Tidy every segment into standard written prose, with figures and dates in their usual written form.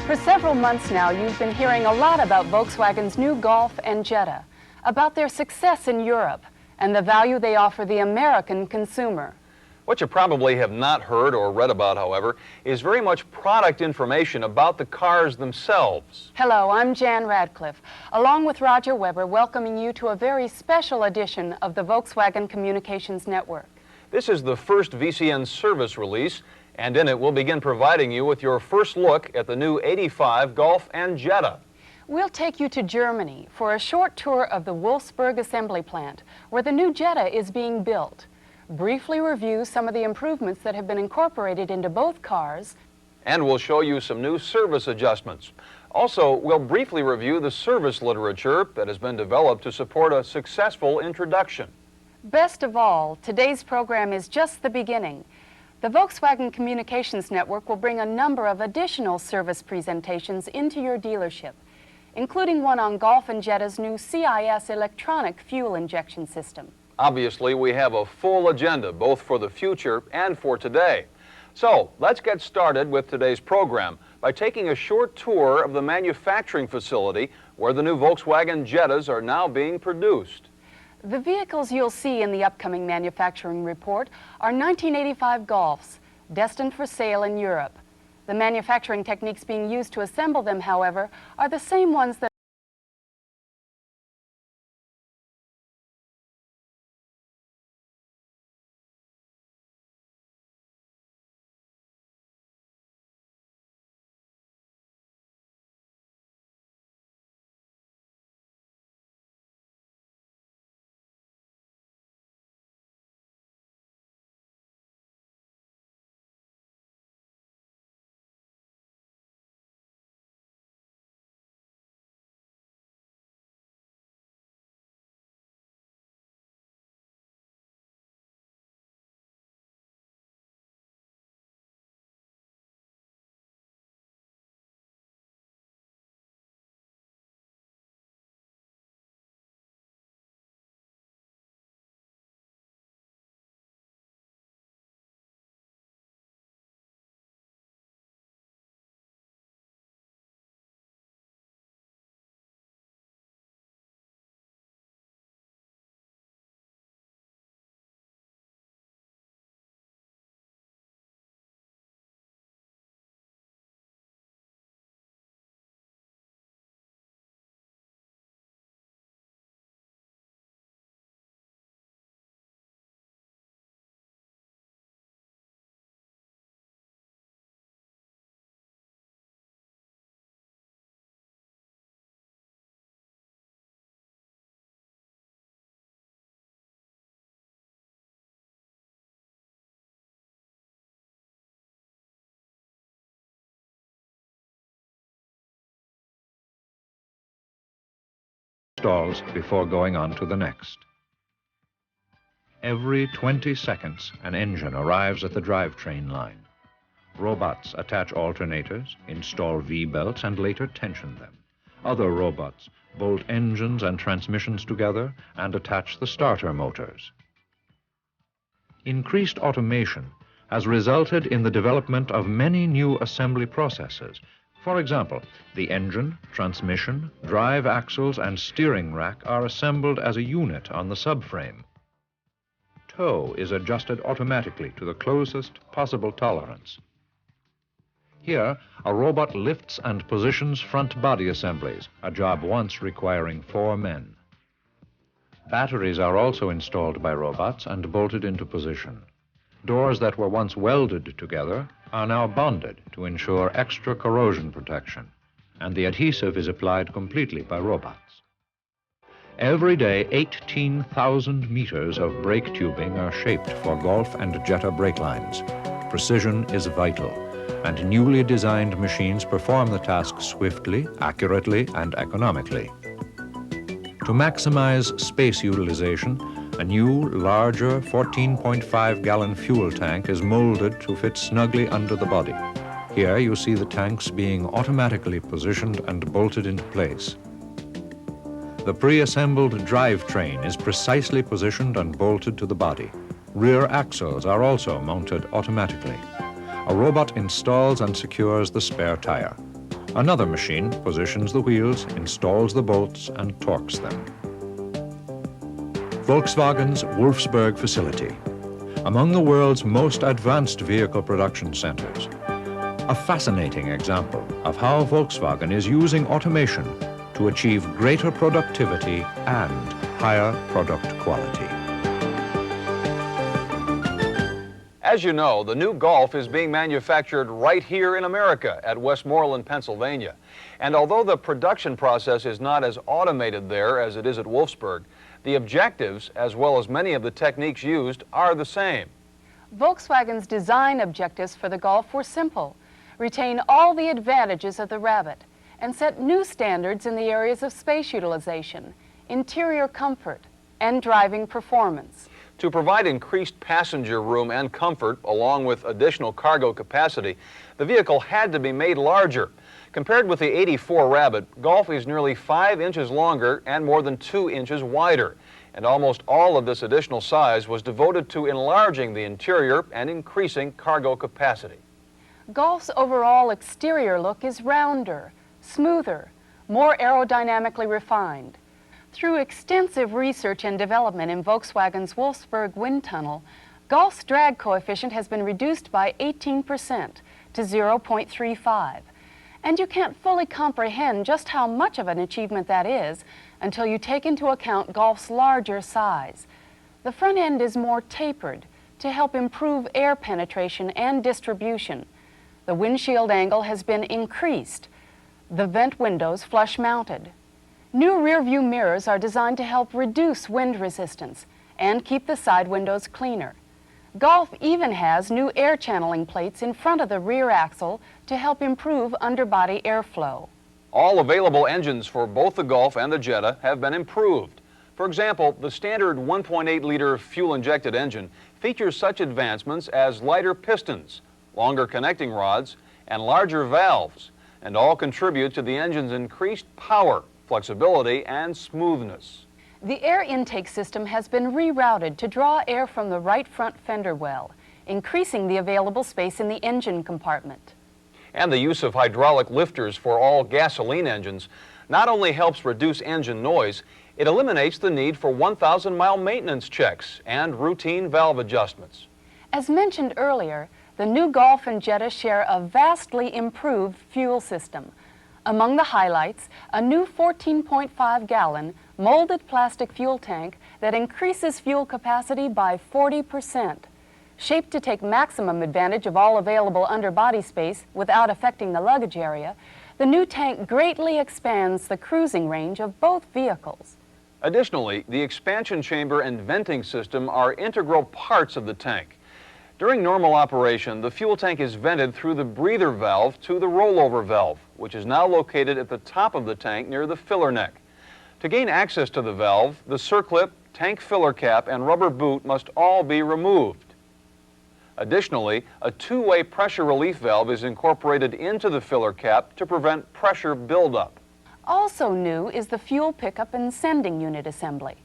For several months now, you've been hearing a lot about Volkswagen's new Golf and Jetta, about their success in Europe, and the value they offer the American consumer. What you probably have not heard or read about, however, is very much product information about the cars themselves. Hello, I'm Jan Radcliffe, along with Roger Weber, welcoming you to a very special edition of the Volkswagen Communications Network. This is the first VCN service release, and in it we'll begin providing you with your first look at the new 85 Golf and Jetta. We'll take you to Germany for a short tour of the Wolfsburg assembly plant, where the new Jetta is being built. Briefly review some of the improvements that have been incorporated into both cars. And we'll show you some new service adjustments. Also, we'll briefly review the service literature that has been developed to support a successful introduction. Best of all, today's program is just the beginning. The Volkswagen Communications Network will bring a number of additional service presentations into your dealership, including one on Golf and Jetta's new CIS electronic fuel injection system. Obviously, we have a full agenda, both for the future and for today. So, let's get started with today's program by taking a short tour of the manufacturing facility where the new Volkswagen Jettas are now being produced. The vehicles you'll see in the upcoming manufacturing report are 1985 Golfs, destined for sale in Europe. The manufacturing techniques being used to assemble them, however, are the same ones that installs before going on to the next. Every 20 seconds, an engine arrives at the drivetrain line. Robots attach alternators, install V-belts, and later tension them. Other robots bolt engines and transmissions together and attach the starter motors. Increased automation has resulted in the development of many new assembly processes. For example, the engine, transmission, drive axles, and steering rack are assembled as a unit on the subframe. Tow is adjusted automatically to the closest possible tolerance. Here, a robot lifts and positions front body assemblies, a job once requiring 4 men. Batteries are also installed by robots and bolted into position. Doors that were once welded together are now bonded to ensure extra corrosion protection, and the adhesive is applied completely by robots. Every day, 18,000 meters of brake tubing are shaped for Golf and Jetta brake lines. Precision is vital, and newly designed machines perform the task swiftly, accurately, and economically. To maximize space utilization, a new, larger 14.5-gallon fuel tank is molded to fit snugly under the body. Here you see the tanks being automatically positioned and bolted into place. The pre-assembled drivetrain is precisely positioned and bolted to the body. Rear axles are also mounted automatically. A robot installs and secures the spare tire. Another machine positions the wheels, installs the bolts, and torques them. Volkswagen's Wolfsburg facility, among the world's most advanced vehicle production centers. A fascinating example of how Volkswagen is using automation to achieve greater productivity and higher product quality. As you know, the new Golf is being manufactured right here in America at Westmoreland, Pennsylvania. And although the production process is not as automated there as it is at Wolfsburg, the objectives, as well as many of the techniques used, are the same. Volkswagen's design objectives for the Golf were simple: retain all the advantages of the Rabbit and set new standards in the areas of space utilization, interior comfort, and driving performance. To provide increased passenger room and comfort, along with additional cargo capacity, the vehicle had to be made larger. Compared with the '84 Rabbit, Golf is nearly 5 inches longer and more than 2 inches wider. And almost all of this additional size was devoted to enlarging the interior and increasing cargo capacity. Golf's overall exterior look is rounder, smoother, more aerodynamically refined. Through extensive research and development in Volkswagen's Wolfsburg wind tunnel, Golf's drag coefficient has been reduced by 18% to 0.35. And you can't fully comprehend just how much of an achievement that is until you take into account Golf's larger size. The front end is more tapered to help improve air penetration and distribution. The windshield angle has been increased. The vent windows flush mounted. New rear-view mirrors are designed to help reduce wind resistance and keep the side windows cleaner. Golf even has new air channeling plates in front of the rear axle to help improve underbody airflow. All available engines for both the Golf and the Jetta have been improved. For example, the standard 1.8-liter fuel-injected engine features such advancements as lighter pistons, longer connecting rods, and larger valves, and all contribute to the engine's increased power, flexibility, and smoothness. The air intake system has been rerouted to draw air from the right front fender well, increasing the available space in the engine compartment. And the use of hydraulic lifters for all gasoline engines not only helps reduce engine noise, it eliminates the need for 1,000-mile maintenance checks and routine valve adjustments. As mentioned earlier, the new Golf and Jetta share a vastly improved fuel system. Among the highlights, a new 14.5-gallon molded plastic fuel tank that increases fuel capacity by 40%. Shaped to take maximum advantage of all available underbody space without affecting the luggage area, the new tank greatly expands the cruising range of both vehicles. Additionally, the expansion chamber and venting system are integral parts of the tank. During normal operation, the fuel tank is vented through the breather valve to the rollover valve, which is now located at the top of the tank near the filler neck. To gain access to the valve, the circlip, tank filler cap, and rubber boot must all be removed. Additionally, a two-way pressure relief valve is incorporated into the filler cap to prevent pressure buildup. Also new is the fuel pickup and sending unit assembly.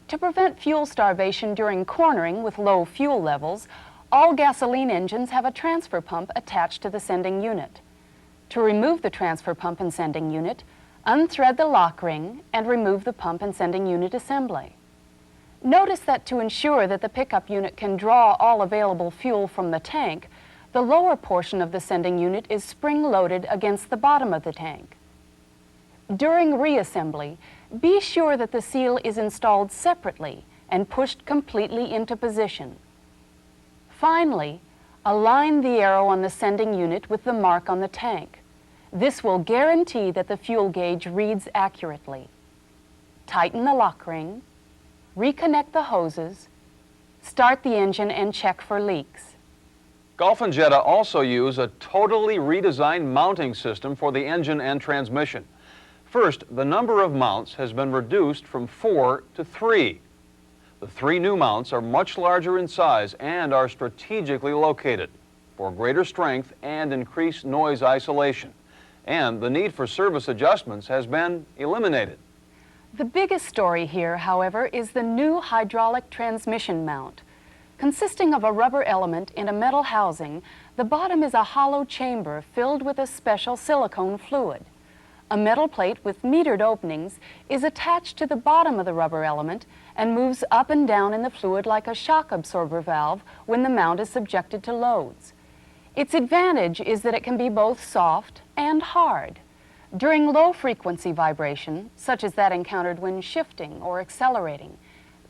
To prevent fuel starvation during cornering with low fuel levels, all gasoline engines have a transfer pump attached to the sending unit. To remove the transfer pump and sending unit, unthread the lock ring and remove the pump and sending unit assembly. Notice that to ensure that the pickup unit can draw all available fuel from the tank, the lower portion of the sending unit is spring-loaded against the bottom of the tank. During reassembly, be sure that the seal is installed separately and pushed completely into position. Finally, align the arrow on the sending unit with the mark on the tank. This will guarantee that the fuel gauge reads accurately. Tighten the lock ring, reconnect the hoses, start the engine and check for leaks. Golf and Jetta also use a totally redesigned mounting system for the engine and transmission. First, the number of mounts has been reduced from 4 to 3. The 3 new mounts are much larger in size and are strategically located for greater strength and increased noise isolation. And the need for service adjustments has been eliminated. The biggest story here, however, is the new hydraulic transmission mount. Consisting of a rubber element in a metal housing, The bottom is a hollow chamber filled with a special silicone fluid. A metal plate with metered openings is attached to the bottom of the rubber element and moves up and down in the fluid like a shock absorber valve when the mount is subjected to loads. Its advantage is that it can be both soft and hard. During low-frequency vibration, such as that encountered when shifting or accelerating,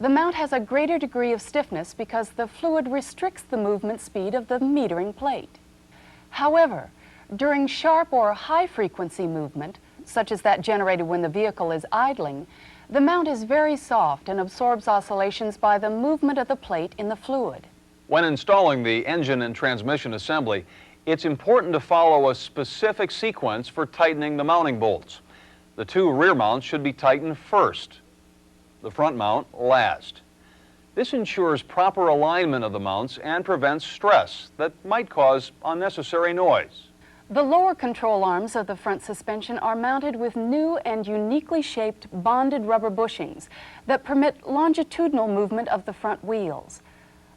the mount has a greater degree of stiffness because the fluid restricts the movement speed of the metering plate. However, during sharp or high-frequency movement, such as that generated when the vehicle is idling, the mount is very soft and absorbs oscillations by the movement of the plate in the fluid. When installing the engine and transmission assembly, it's important to follow a specific sequence for tightening the mounting bolts. The two rear mounts should be tightened first, the front mount last. This ensures proper alignment of the mounts and prevents stress that might cause unnecessary noise. The lower control arms of the front suspension are mounted with new and uniquely shaped bonded rubber bushings that permit longitudinal movement of the front wheels.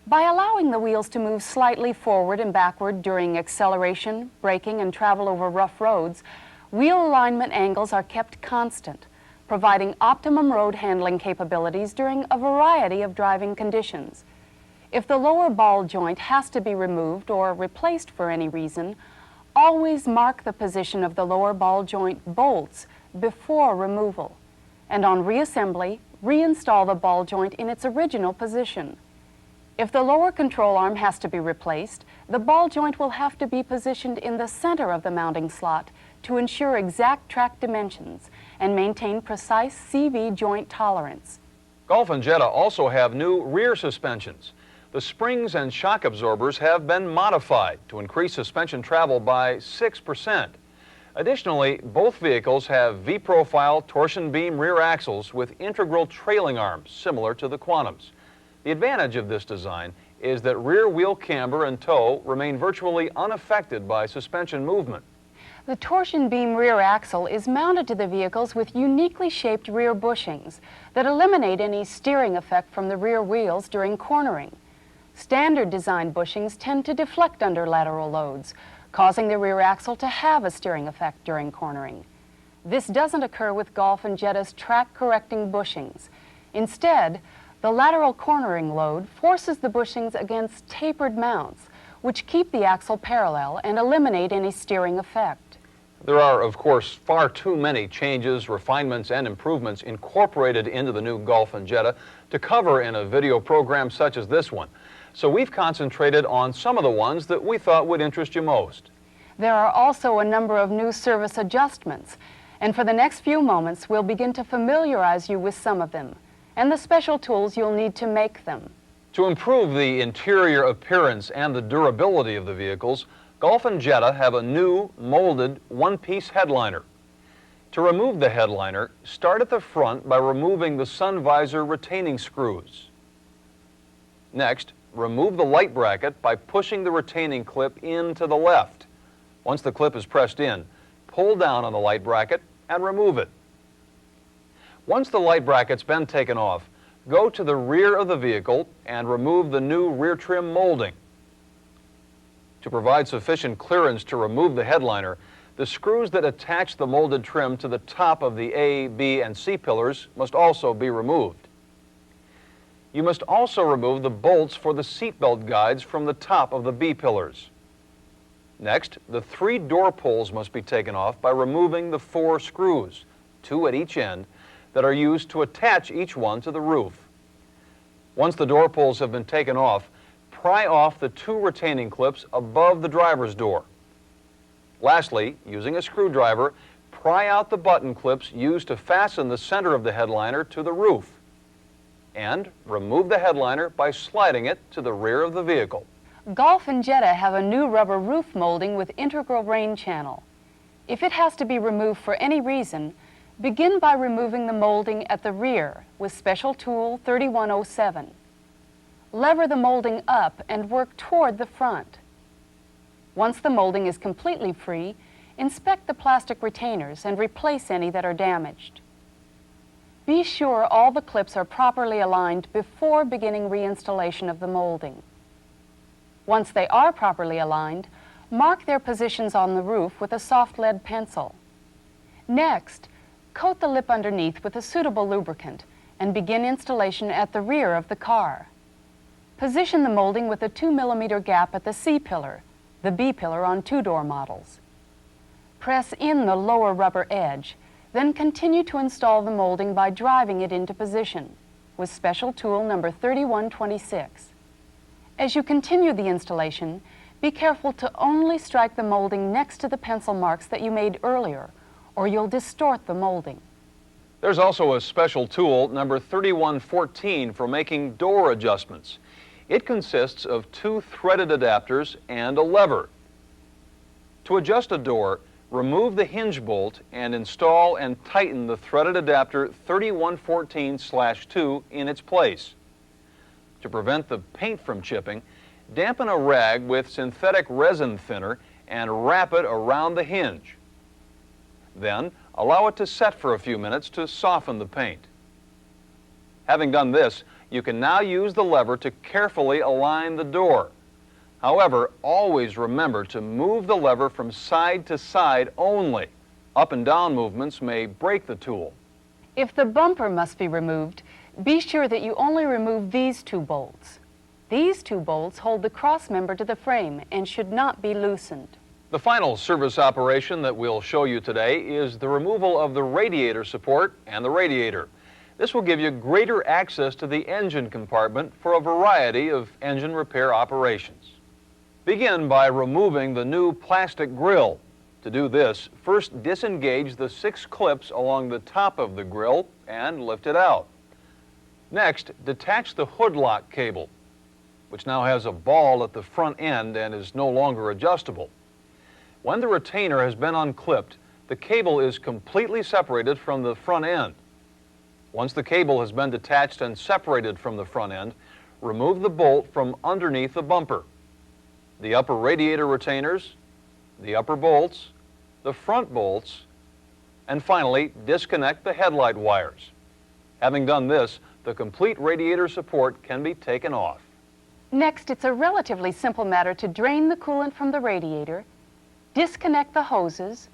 By allowing the wheels to move slightly forward and backward during acceleration, braking, and travel over rough roads, wheel alignment angles are kept constant, providing optimum road handling capabilities during a variety of driving conditions. If the lower ball joint has to be removed or replaced for any reason, always mark the position of the lower ball joint bolts before removal, and on reassembly, reinstall the ball joint in its original position. If the lower control arm has to be replaced, the ball joint will have to be positioned in the center of the mounting slot to ensure exact track dimensions and maintain precise CV joint tolerance. Golf and Jetta also have new rear suspensions. The springs and shock absorbers have been modified to increase suspension travel by 6%. Additionally, both vehicles have V-profile torsion beam rear axles with integral trailing arms similar to the Quantums. The advantage of this design is that rear wheel camber and toe remain virtually unaffected by suspension movement. The torsion beam rear axle is mounted to the vehicles with uniquely shaped rear bushings that eliminate any steering effect from the rear wheels during cornering. Standard design bushings tend to deflect under lateral loads, causing the rear axle to have a steering effect during cornering. This doesn't occur with Golf and Jetta's track-correcting bushings. Instead, the lateral cornering load forces the bushings against tapered mounts, which keep the axle parallel and eliminate any steering effect. There are, of course, far too many changes, refinements, and improvements incorporated into the new Golf and Jetta to cover in a video program such as this one. So we've concentrated on some of the ones that we thought would interest you most. There are also a number of new service adjustments, and for the next few moments, we'll begin to familiarize you with some of them and the special tools you'll need to make them. To improve the interior appearance and the durability of the vehicles, Golf and Jetta have a new molded one-piece headliner. To remove the headliner, start at the front by removing the sun visor retaining screws. Next, remove the light bracket by pushing the retaining clip in to the left. Once the clip is pressed in, pull down on the light bracket and remove it. Once the light bracket's been taken off, go to the rear of the vehicle and remove the new rear trim molding. To provide sufficient clearance to remove the headliner, the screws that attach the molded trim to the top of the A, B, and C pillars must also be removed. You must also remove the bolts for the seatbelt guides from the top of the B pillars. Next, the 3 door pulls must be taken off by removing the 4 screws, 2 at each end, that are used to attach each one to the roof. Once the door pulls have been taken off, pry off the 2 retaining clips above the driver's door. Lastly, using a screwdriver, pry out the button clips used to fasten the center of the headliner to the roof. And remove the headliner by sliding it to the rear of the vehicle. Golf and Jetta have a new rubber roof molding with integral rain channel. If it has to be removed for any reason, begin by removing the molding at the rear with special tool 3107. Lever the molding up and work toward the front. Once the molding is completely free, inspect the plastic retainers and replace any that are damaged. Be sure all the clips are properly aligned before beginning reinstallation of the molding. Once they are properly aligned, Mark their positions on the roof with a soft lead pencil. Next, coat the lip underneath with a suitable lubricant and begin installation at the rear of the car. Position the molding with a 2 mm gap at the C pillar, the B pillar on two-door models. Press in the lower rubber edge, then continue to install the molding by driving it into position with special tool number 3126. As you continue the installation, be careful to only strike the molding next to the pencil marks that you made earlier, or you'll distort the molding. There's also a special tool, number 3114, for making door adjustments. It consists of 2 threaded adapters and a lever. To adjust a door, remove the hinge bolt and install and tighten the threaded adapter 3114/2 in its place. To prevent the paint from chipping, dampen a rag with synthetic resin thinner and wrap it around the hinge. Then, allow it to set for a few minutes to soften the paint. Having done this, you can now use the lever to carefully align the door. However, always remember to move the lever from side to side only. Up and down movements may break the tool. If the bumper must be removed, be sure that you only remove these 2 bolts. These 2 bolts hold the cross member to the frame and should not be loosened. The final service operation that we'll show you today is the removal of the radiator support and the radiator. This will give you greater access to the engine compartment for a variety of engine repair operations. Begin by removing the new plastic grill. To do this, first disengage the 6 clips along the top of the grill and lift it out. Next, detach the hood lock cable, which now has a ball at the front end and is no longer adjustable. When the retainer has been unclipped, the cable is completely separated from the front end. Once the cable has been detached and separated from the front end, remove the bolt from underneath the bumper. The upper radiator retainers, the upper bolts, the front bolts, and finally disconnect the headlight wires. Having done this, the complete radiator support can be taken off. Next, it's a relatively simple matter to drain the coolant from the radiator, disconnect the hoses,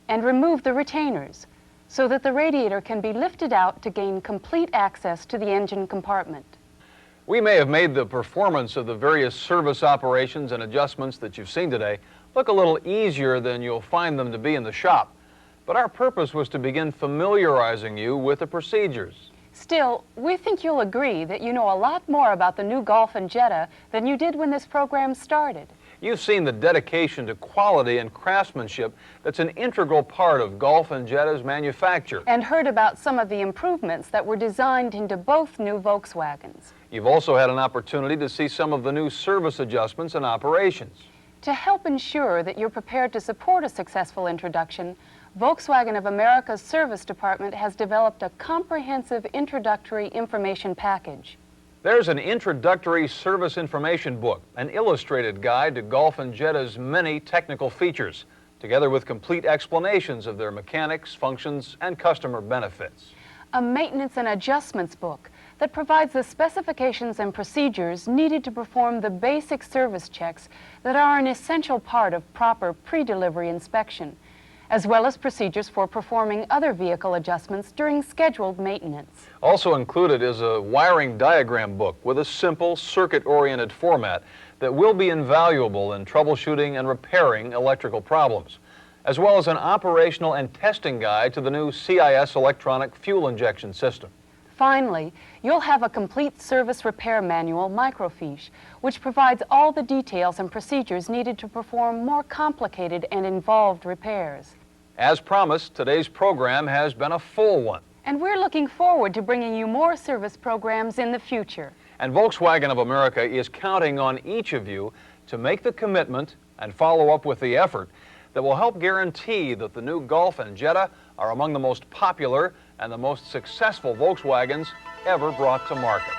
and remove the retainers so that the radiator can be lifted out to gain complete access to the engine compartment. We may have made the performance of the various service operations and adjustments that you've seen today look a little easier than you'll find them to be in the shop, but our purpose was to begin familiarizing you with the procedures. Still, we think you'll agree that you know a lot more about the new Golf and Jetta than you did when this program started. You've seen the dedication to quality and craftsmanship that's an integral part of Golf and Jetta's manufacture. And heard about some of the improvements that were designed into both new Volkswagens. You've also had an opportunity to see some of the new service adjustments and operations. To help ensure that you're prepared to support a successful introduction, Volkswagen of America's Service Department has developed a comprehensive introductory information package. There's an introductory service information book, an illustrated guide to Golf and Jetta's many technical features, together with complete explanations of their mechanics, functions, and customer benefits. A maintenance and adjustments book that provides the specifications and procedures needed to perform the basic service checks that are an essential part of proper pre-delivery inspection, as well as procedures for performing other vehicle adjustments during scheduled maintenance. Also included is a wiring diagram book with a simple circuit-oriented format that will be invaluable in troubleshooting and repairing electrical problems, as well as an operational and testing guide to the new CIS electronic fuel injection system. Finally, you'll have a complete service repair manual, microfiche, which provides all the details and procedures needed to perform more complicated and involved repairs. As promised, today's program has been a full one. And we're looking forward to bringing you more service programs in the future. And Volkswagen of America is counting on each of you to make the commitment and follow up with the effort that will help guarantee that the new Golf and Jetta are among the most popular and the most successful Volkswagens ever brought to market.